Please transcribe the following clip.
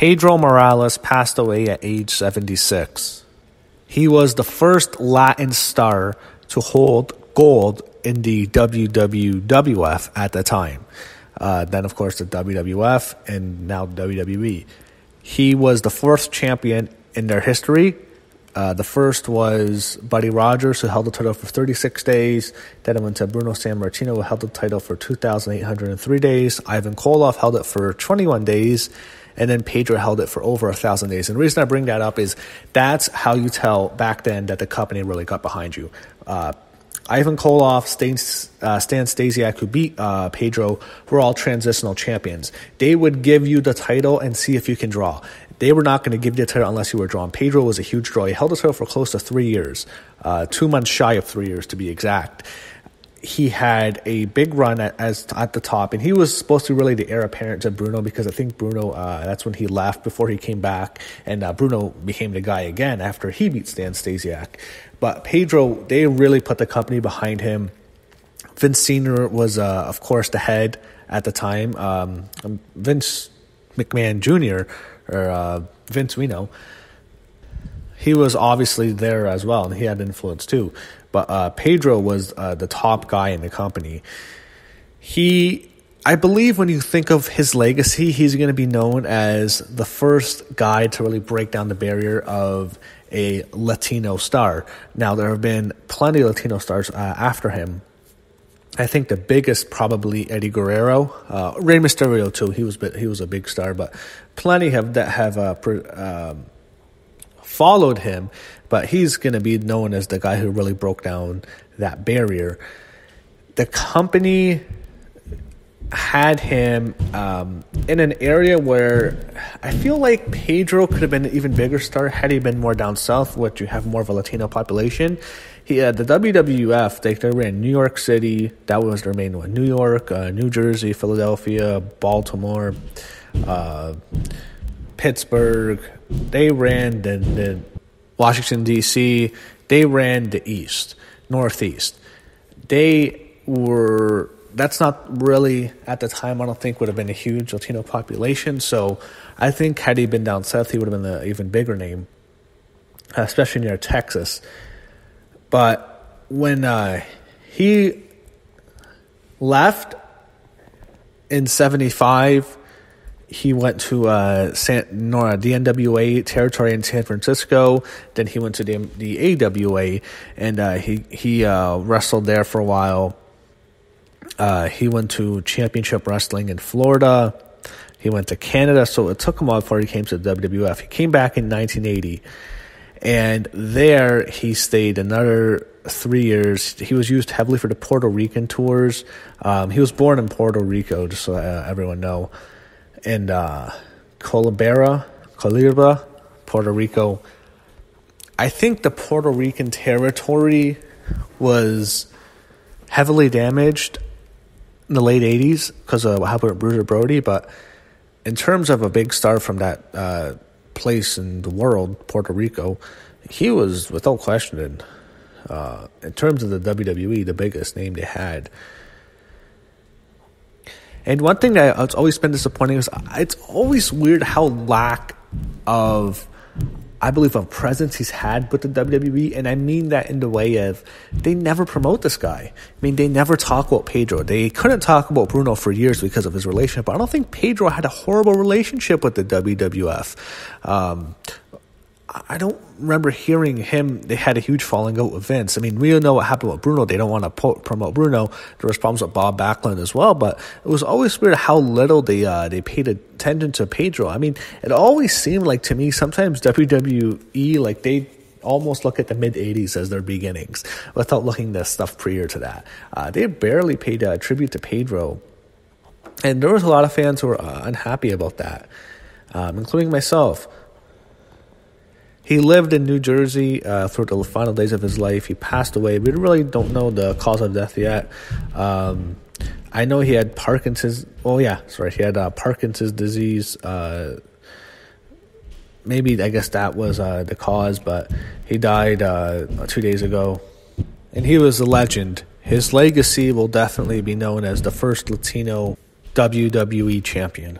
Pedro Morales passed away at age 76. He was the first Latin star to hold gold in the WWWF at the time. Then, of course, the WWF and now WWE. He was the fourth champion in their history. The first was Buddy Rogers, who held the title for 36 days. Then it went to Bruno Sammartino, who held the title for 2,803 days. Ivan Koloff held it for 21 days. And then Pedro held it for over 1,000 days. And the reason I bring that up is that's how you tell back then that the company really got behind you. Ivan Koloff, Stan Stasiak, who beat Pedro, were all transitional champions. They would give you the title and see if you can draw. They were not going to give you the title unless you were drawn. Pedro was a huge draw. He held the title for close to 3 years, 2 months shy of 3 years to be exact. He had a big run at the top, and he was supposed to be really the heir apparent to Bruno, because I think Bruno, that's when he left before he came back, and Bruno became the guy again after he beat Stan Stasiak. But Pedro, they really put the company behind him. Vince Sr. was, of course, the head at the time. Vince McMahon Jr., or Vince Reno, he was obviously there as well, and he had influence too. But Pedro was the top guy in the company. I believe when you think of his legacy, he's going to be known as the first guy to really break down the barrier of a Latino star. Now, there have been plenty of Latino stars after him. I think the biggest probably Eddie Guerrero, Rey Mysterio too. He was a big star, but plenty have followed him. But he's going to be known as the guy who really broke down that barrier. The company had him in an area where I feel like Pedro could have been an even bigger star had he been more down south, which you have more of a Latino population. He had the WWF, they ran New York City, that was their main one. New York, New Jersey, Philadelphia, Baltimore, Pittsburgh. They ran the Washington, D.C. They ran the East, Northeast. That's not really, at the time, I don't think would have been a huge Latino population. So I think had he been down south, he would have been an even bigger name, especially near Texas. But when he left in 75, he went to the NWA territory in San Francisco. Then he went to the AWA, and he wrestled there for a while. He went to Championship Wrestling in Florida. He went to Canada, so it took him a while before he came to the WWF. He came back in 1980, and there he stayed another 3 years. He was used heavily for the Puerto Rican tours. He was born in Puerto Rico, just so everyone know. And Culebra, Puerto Rico. I think the Puerto Rican territory was heavily damaged in the late 80s because of what happened with Bruiser Brody. But in terms of a big star from that place in the world, Puerto Rico, he was, without question, in terms of the WWE, the biggest name they had. And one thing that's always been disappointing is it's always weird how lack of, I believe, of presence he's had with the WWE. And I mean that in the way of they never promote this guy. I mean, they never talk about Pedro. They couldn't talk about Bruno for years because of his relationship. But I don't think Pedro had a horrible relationship with the WWF. I don't remember hearing him. They had a huge falling out with Vince. I mean, we know what happened with Bruno. They don't want to promote Bruno. There was problems with Bob Backlund as well. But it was always weird how little they paid attention to Pedro. I mean, it always seemed like to me sometimes WWE, like they almost look at the mid-'80s as their beginnings without looking at stuff prior to that. They barely paid tribute to Pedro. And there was a lot of fans who were unhappy about that, including myself. He lived in New Jersey through the final days of his life. He passed away. We really don't know the cause of death yet. I know he had Parkinson's. Oh, yeah, sorry. He had Parkinson's disease. Maybe, I guess that was the cause, but he died 2 days ago. And he was a legend. His legacy will definitely be known as the first Latino WWE champion.